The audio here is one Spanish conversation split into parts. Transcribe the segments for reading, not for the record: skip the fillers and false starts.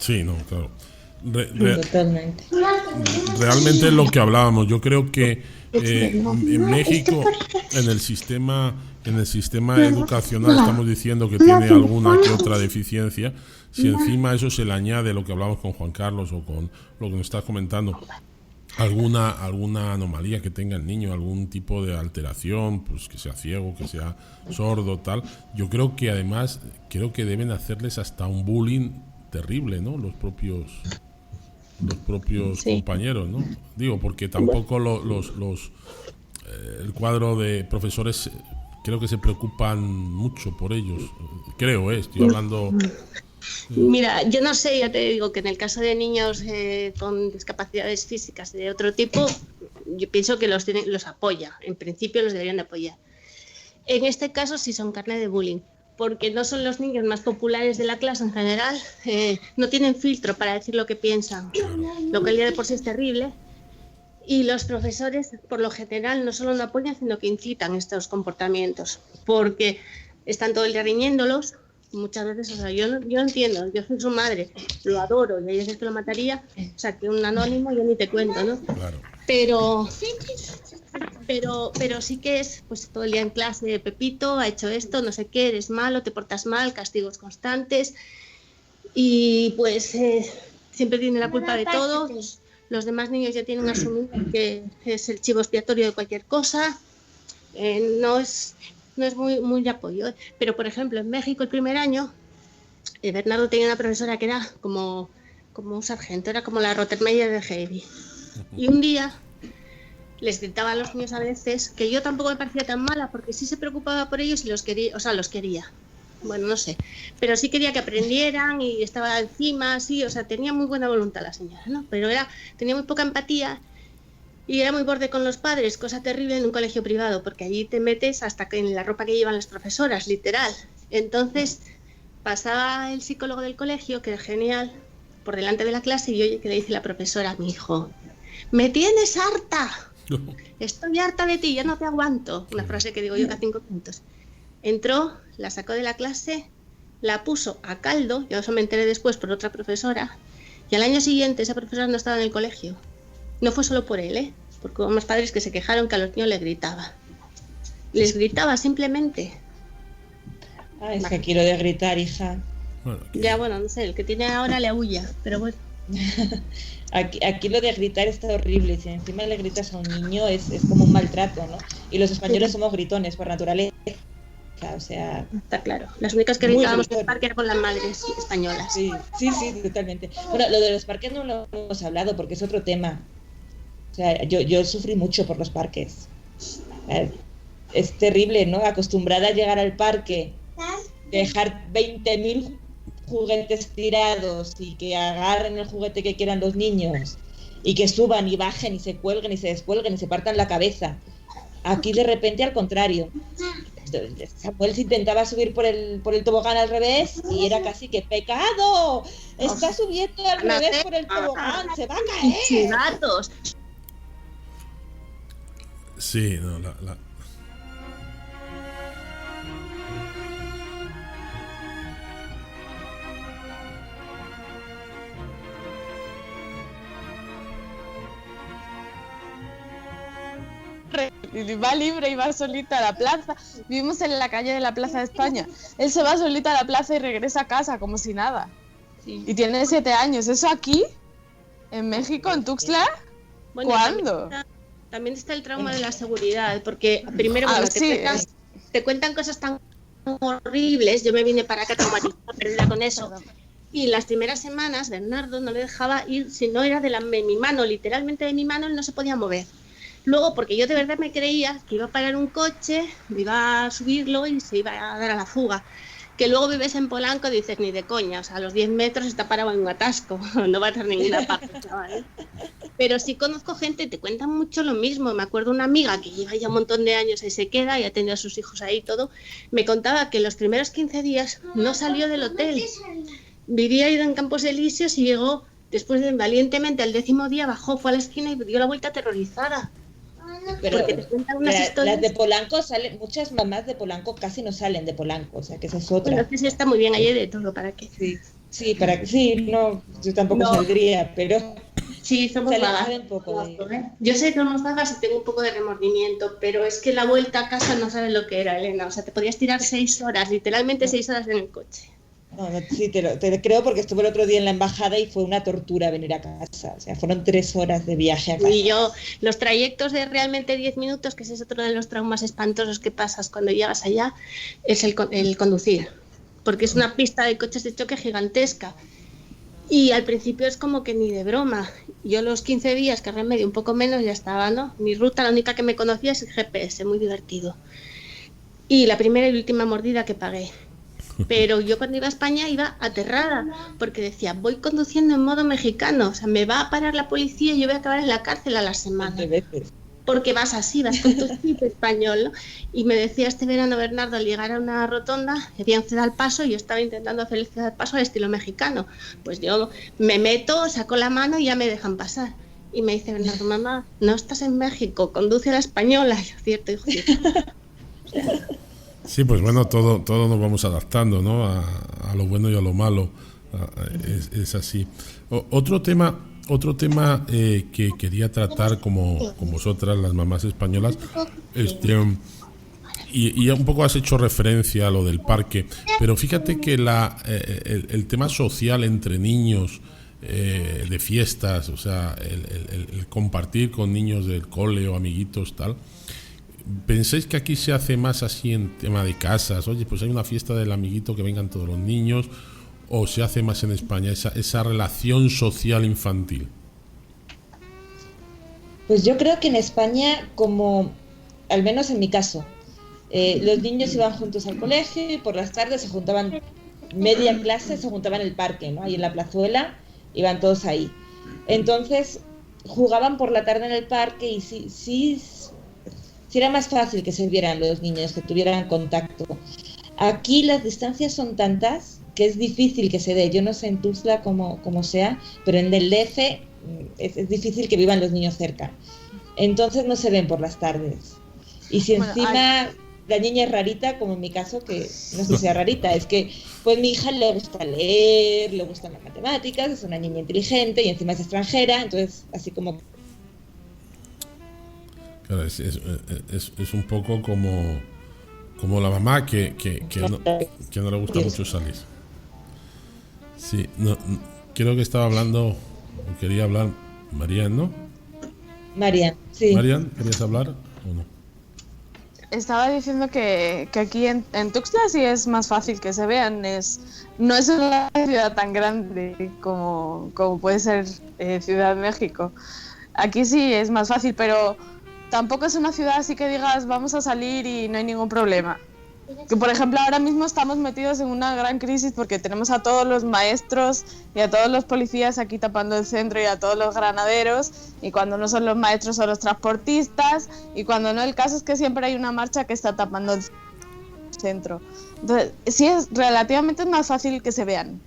Sí, no, claro. Totalmente. Realmente es lo que hablábamos. Yo creo que en México, en el sistema educacional, estamos diciendo que tiene alguna que otra deficiencia. Si encima eso se le añade lo que hablamos con Juan Carlos o con lo que nos estás comentando, alguna anomalía que tenga el niño, algún tipo de alteración, pues que sea ciego, que sea sordo, tal, yo creo que además deben hacerles hasta un bullying terrible, ¿no? Los propios Sí. compañeros, ¿no? Digo, porque tampoco el cuadro de profesores creo que se preocupan mucho por ellos. Creo, estoy hablando. Mira, yo no sé, ya te digo que en el caso de niños con discapacidades físicas de otro tipo, yo pienso que los apoya, en principio los deberían de apoyar. En este caso sí son carne de bullying, porque no son los niños más populares de la clase en general, no tienen filtro para decir lo que piensan, lo que el día de por sí es terrible, y los profesores por lo general no solo no apoyan, sino que incitan estos comportamientos, porque están todo el día riñéndolos. Muchas veces, o sea, yo entiendo, yo soy su madre, lo adoro, y hay veces que lo mataría, o sea, que un anónimo yo ni te cuento, ¿no? Claro. Pero sí que es, pues todo el día en clase, Pepito ha hecho esto, no sé qué, eres malo, te portas mal, castigos constantes, y pues siempre tiene la culpa de todo. Los demás niños ya tienen asumido que es el chivo expiatorio de cualquier cosa. No es muy de apoyo. Pero, por ejemplo, en México el primer año, Bernardo tenía una profesora que era como un sargento, era como la Rottenmeier de Heidi. Y un día les gritaba a los niños a veces, que yo tampoco me parecía tan mala, porque sí se preocupaba por ellos y los quería. Bueno, no sé, pero sí quería que aprendieran y estaba encima, sí, o sea, tenía muy buena voluntad la señora, ¿no? Pero tenía muy poca empatía y era muy borde con los padres, cosa terrible en un colegio privado, porque allí te metes hasta en la ropa que llevan las profesoras, literal. Entonces pasaba el psicólogo del colegio, que era genial, por delante de la clase y oye que le dice la profesora a mi hijo: ¡me tienes harta! Estoy harta de ti, ya no te aguanto. Una frase que digo yo cada 5 minutos. Entró, la sacó de la clase, la puso a caldo, yo eso me enteré después por otra profesora, y al año siguiente esa profesora no estaba en el colegio. No fue solo por él, porque hubo más padres que se quejaron que a los niños les gritaba. Les gritaba simplemente. Es que aquí lo de gritar, hija. Ya, bueno, no sé, el que tiene ahora le aúlla, pero bueno. Aquí lo de gritar está horrible. Si encima le gritas a un niño es como un maltrato, ¿no? Y los españoles somos gritones por naturaleza. O sea, está claro. Las únicas que gritábamos en el parque eran con las madres españolas. Sí, totalmente. Bueno, lo de los parques no lo hemos hablado porque es otro tema. O sea, yo sufrí mucho por los parques. Es terrible, ¿no? Acostumbrada a llegar al parque, dejar 20.000 juguetes tirados y que agarren el juguete que quieran los niños y que suban y bajen y se cuelguen y se descuelguen y se partan la cabeza. Aquí de repente al contrario. Samuel se intentaba subir por el tobogán al revés y era casi que ¡pecado! Está subiendo al revés por el tobogán, se va a caer. ¡Chivatos! Sí, no, Y va libre y va solita a la plaza. Vivimos en la calle de la Plaza de España. Él se va solita a la plaza y regresa a casa como si nada. Sí. Y tiene 7 años. ¿Eso aquí? ¿En México? ¿En Tuxtla? Bueno, ¿cuándo? También está el trauma de la seguridad, porque primero te cuentan cosas tan horribles. Yo me vine para acá traumatizada, perdida con eso. Y las primeras semanas Bernardo no le dejaba ir, si no era de mi mano, literalmente de mi mano, él no se podía mover. Luego, porque yo de verdad me creía que iba a parar un coche, me iba a subirlo y se iba a dar a la fuga. Que luego vives en Polanco y dices, ni de coña, o sea, a los 10 metros está parado en un atasco, no va a estar ninguna parte, chaval. Pero sí conozco gente, te cuentan mucho lo mismo. Me acuerdo una amiga que lleva ya un montón de años y se queda y ha tenido a sus hijos ahí y todo, me contaba que los primeros 15 días no salió del hotel. Vivía ido en Campos Elíseos y llegó, después de valientemente al 10.º día, bajó, fue a la esquina y dio la vuelta aterrorizada. Pero las de Polanco salen, muchas mamás de Polanco casi no salen de Polanco, o sea que esa es otra. Bueno, sí está muy bien, hay de todo, ¿para qué? Sí. Sí, no, yo tampoco saldría, pero sí, somos se vagas. aleja un poco de... Yo sé que somos vagas y tengo un poco de remordimiento, pero es que la vuelta a casa no sabes lo que era, Elena. O sea, te podías tirar 6 horas, literalmente 6 horas en el coche. No, sí, te creo porque estuve el otro día en la embajada y fue una tortura venir a casa. O sea, fueron 3 horas de viaje a casa. Y yo, los trayectos de realmente 10 minutos, que ese es otro de los traumas espantosos que pasas cuando llegas allá, es el conducir. Porque es una pista de coches de choque gigantesca. Y al principio es como que ni de broma. Yo los 15 días, que remedio un poco menos, ya estaba, ¿no? Mi ruta, la única que me conocía es el GPS, muy divertido. Y la primera y última mordida que pagué. Pero yo cuando iba a España iba aterrada, porque decía, voy conduciendo en modo mexicano, o sea, me va a parar la policía y yo voy a acabar en la cárcel a la semana. Porque vas así, vas con tu chip español, ¿no? Y me decía este verano Bernardo, al llegar a una rotonda, había un ceda al paso y yo estaba intentando hacer el ceda al paso al estilo mexicano. Pues yo me meto, saco la mano y ya me dejan pasar. Y me dice Bernardo, mamá, no estás en México, conduce a la española. Y yo, cierto, hijo. Sí, pues bueno, todo nos vamos adaptando, ¿no? A lo bueno y a lo malo. Es así. Otro tema que quería tratar con vosotras, las mamás españolas, y un poco has hecho referencia a lo del parque, pero fíjate que el tema social entre niños, de fiestas, o sea, el compartir con niños del cole o amiguitos, tal. ¿Pensáis que aquí se hace más así en tema de casas? Oye, pues hay una fiesta del amiguito, que vengan todos los niños. ¿O se hace más en España esa relación social infantil? Pues yo creo que en España, como al menos en mi caso, los niños iban juntos al colegio y por las tardes se juntaban, media clase se juntaban en el parque, ¿no? Ahí en la plazuela, iban todos ahí. Entonces jugaban por la tarde en el parque y sí era más fácil que se vieran los niños, que tuvieran contacto. Aquí las distancias son tantas que es difícil que se dé. Yo no sé en Tuzla como sea, pero en el DF es difícil que vivan los niños cerca. Entonces no se ven por las tardes. Y si encima la niña es rarita, como en mi caso, que no sé si sea rarita, es que pues mi hija le gusta leer, le gustan las matemáticas, es una niña inteligente y encima es extranjera, entonces así como... Claro, es un poco como la mamá que no le gusta mucho salir. Sí, creo que estaba hablando, o quería hablar Marian, ¿no? Marian, sí. Marian, ¿querías hablar o no? Estaba diciendo que aquí en Tuxtla sí es más fácil que se vean. No es una ciudad tan grande como puede ser Ciudad de México. Aquí sí es más fácil, pero tampoco es una ciudad así que digas vamos a salir y no hay ningún problema. Que por ejemplo ahora mismo estamos metidos en una gran crisis porque tenemos a todos los maestros y a todos los policías aquí tapando el centro y a todos los granaderos, y cuando no son los maestros son los transportistas, y cuando no, el caso es que siempre hay una marcha que está tapando el centro. Entonces sí es relativamente más fácil que se vean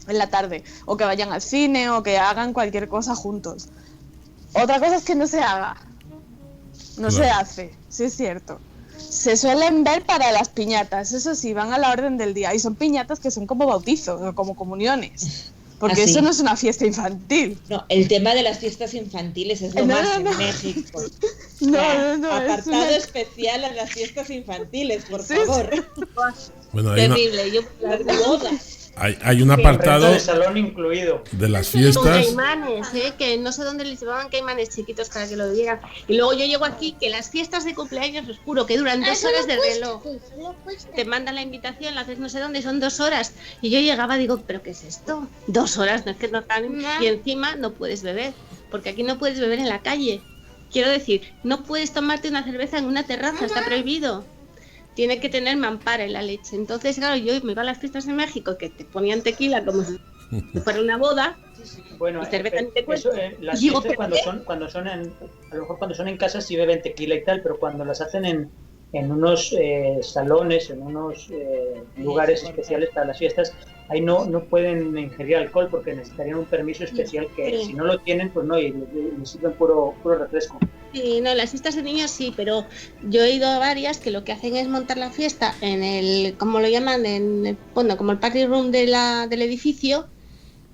en la tarde, o que vayan al cine, o que hagan cualquier cosa juntos. Otra cosa es que no se haga, no se hace, sí es cierto. Se suelen ver para las piñatas, eso sí, van a la orden del día, y son piñatas que son como bautizos o como comuniones, porque eso no es una fiesta infantil. No, el tema de las fiestas infantiles es lo más en México. Apartado especial a las fiestas infantiles, por favor. Bueno, terrible, yo las bodas. Hay un apartado de salón incluido de las fiestas. Con caimanes, que no sé dónde les llevaban caimanes chiquitos para que lo vieran. Y luego yo llego aquí, que las fiestas de cumpleaños, os juro, que duran 2 horas de reloj. Te mandan la invitación, la haces no sé dónde, son 2 horas. Y yo llegaba, digo, ¿pero qué es esto? 2 horas, no es que no tan... Y encima no puedes beber, porque aquí no puedes beber en la calle. Quiero decir, no puedes tomarte una cerveza en una terraza, está prohibido. Tiene que tener mampara en la leche. Entonces, claro, yo me iba a las fiestas de México que te ponían tequila como si fuera una boda. Bueno, y cerveza ni te eso, las digo, fiestas cuando son a lo mejor cuando son en casa sí beben tequila y tal, pero cuando las hacen en unos salones, en unos lugares especiales para las fiestas, ahí no pueden ingerir alcohol porque necesitarían un permiso especial que si no lo tienen, pues no, y les sirven puro refresco. Sí, no, las fiestas de niños sí, pero yo he ido a varias que lo que hacen es montar la fiesta en el, como lo llaman, como el party room del edificio,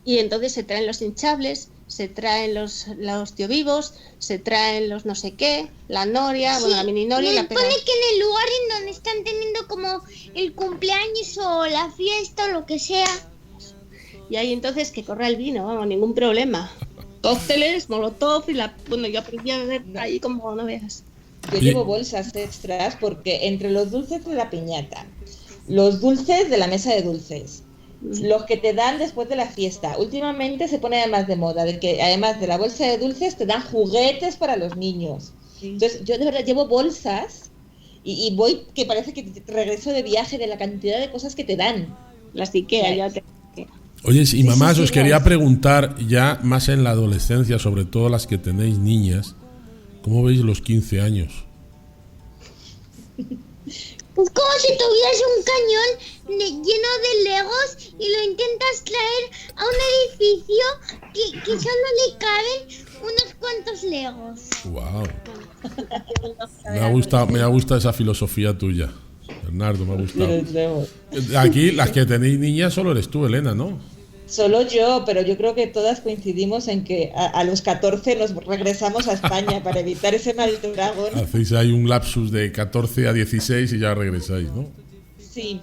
y entonces se traen los hinchables, se traen los tío vivos, se traen los no sé qué, la noria, la mini noria y la pera. Pone que en el lugar en donde están teniendo como el cumpleaños o la fiesta o lo que sea. Y ahí entonces que corra el vino, vamos, ningún problema. Cócteles, molotov yo aprendí a beber ahí como no veas. Yo llevo bolsas extras porque entre los dulces de la piñata, los dulces de la mesa de dulces, los que te dan después de la fiesta, últimamente se pone además de moda, de que además de la bolsa de dulces te dan juguetes para los niños. Entonces yo de verdad llevo bolsas y voy que parece que regreso de viaje de la cantidad de cosas que te dan. Las Ikea ya te... Oye, y mamás, os quería preguntar ya más en la adolescencia, sobre todo las que tenéis niñas, ¿cómo veis los 15 años? Pues como si tuvieras un cañón lleno de legos y lo intentas traer a un edificio que solo le caben unos cuantos legos. Wow. Me ha gustado esa filosofía tuya, Bernardo, me ha gustado. Aquí las que tenéis niñas solo eres tú, Elena, ¿no? Solo yo, pero yo creo que todas coincidimos en que a los 14 nos regresamos a España para evitar ese mal dragón. Hacéis ahí un lapsus de 14 a 16 y ya regresáis, ¿no? Sí,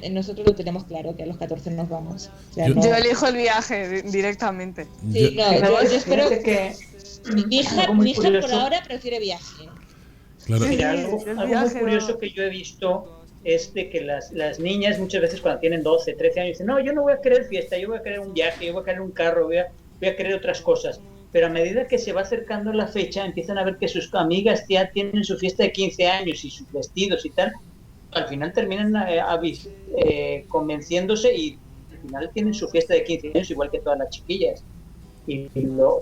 nosotros lo tenemos claro, que a los 14 nos vamos. O sea, yo elijo el viaje directamente. Sí, yo espero que mi hija por ahora prefiere viaje. Claro. Mira, algo muy curioso que yo he visto es de que las niñas muchas veces cuando tienen 12, 13 años dicen, no, yo no voy a querer fiesta, yo voy a querer un viaje, yo voy a querer un carro, voy a querer otras cosas. Pero a medida que se va acercando la fecha, empiezan a ver que sus amigas ya tienen su fiesta de 15 años y sus vestidos y tal. Al final terminan convenciéndose y al final tienen su fiesta de 15 años igual que todas las chiquillas.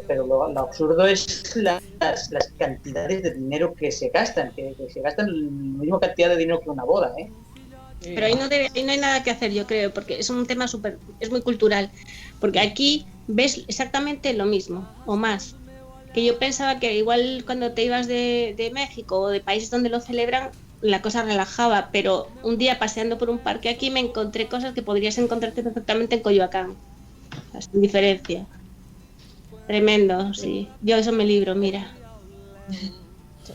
Pero lo absurdo es las cantidades de dinero que se gastan, que se gastan la misma cantidad de dinero que una boda, ¿eh? Pero ahí no hay nada que hacer, yo creo, porque es un tema es muy cultural, porque aquí ves exactamente lo mismo, o más. Que yo pensaba que igual cuando te ibas de México o de países donde lo celebran, la cosa relajaba, pero un día paseando por un parque aquí me encontré cosas que podrías encontrarte perfectamente en Coyoacán, sin diferencia. Tremendo, sí. Yo eso me libro, mira.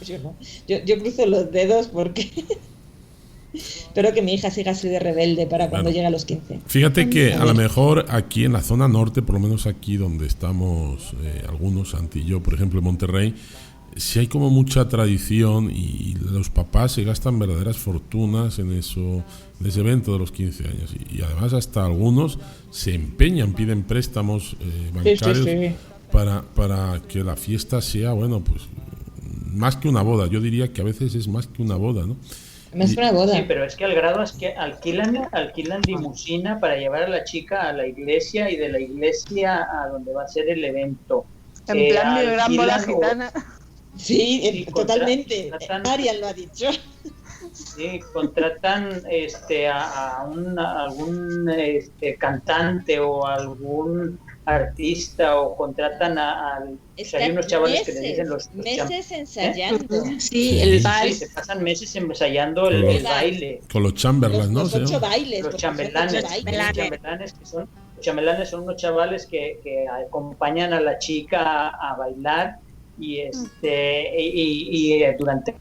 Yo no. Yo cruzo los dedos porque espero que mi hija siga así de rebelde para cuando llegue a los 15. Fíjate que a lo mejor aquí en la zona norte, por lo menos aquí donde estamos algunos, Santi y yo, por ejemplo en Monterrey, sí hay como mucha tradición y los papás se gastan verdaderas fortunas en ese evento de los 15 años y además hasta algunos se empeñan, piden préstamos bancarios. Sí. Para que la fiesta sea, bueno, pues más que una boda. Yo diría que a veces es más que una boda, ¿no? Es una boda. Sí, pero es que al grado es que alquilan limusina para llevar a la chica a la iglesia y de la iglesia a donde va a ser el evento. En plan de gran boda gitana. Sí, totalmente. Ariel lo ha dicho. Sí, contratan a algún cantante o algún artista o contratan hay unos chavales que le dicen los meses ensayando. Sí, el baile. Sí, se pasan meses ensayando el baile. Con los Chamberlains, ¿no? Los 8 bailes. Los chambelanes son unos chavales que acompañan a la chica a bailar y durante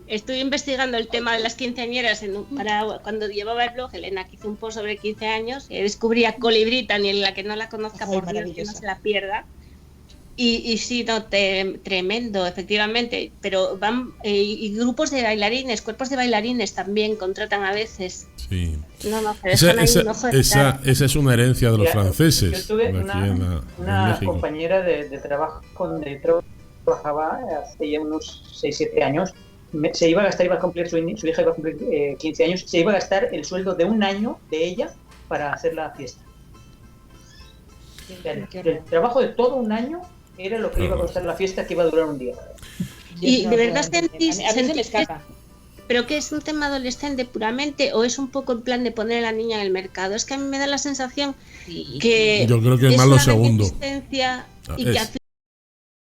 Estoy investigando el tema de las quinceañeras para cuando llevaba el blog, Elena, que hizo un post sobre 15 años, descubrí a Colibrita, ni en la que no la conozca, por Dios, que no se la pierda. Y sí, no, tremendo, efectivamente, pero van y grupos de bailarines, cuerpos de bailarines también contratan a veces. Sí. No, pero esa es una herencia de los franceses. Yo tuve una compañera de trabajo donde trabajaba hace ya unos 6-7 años. Se iba a gastar, su hija iba a cumplir 15 años, se iba a gastar el sueldo de un año de ella para hacer la fiesta. El trabajo de todo un año era lo que iba a costar la fiesta, que iba a durar un día. Y de verdad a mí se me escapa. ¿Pero qué es un tema adolescente puramente o es un poco en plan de poner a la niña en el mercado? Es que a mí me da la sensación que yo creo que es más lo segundo. Y que al fin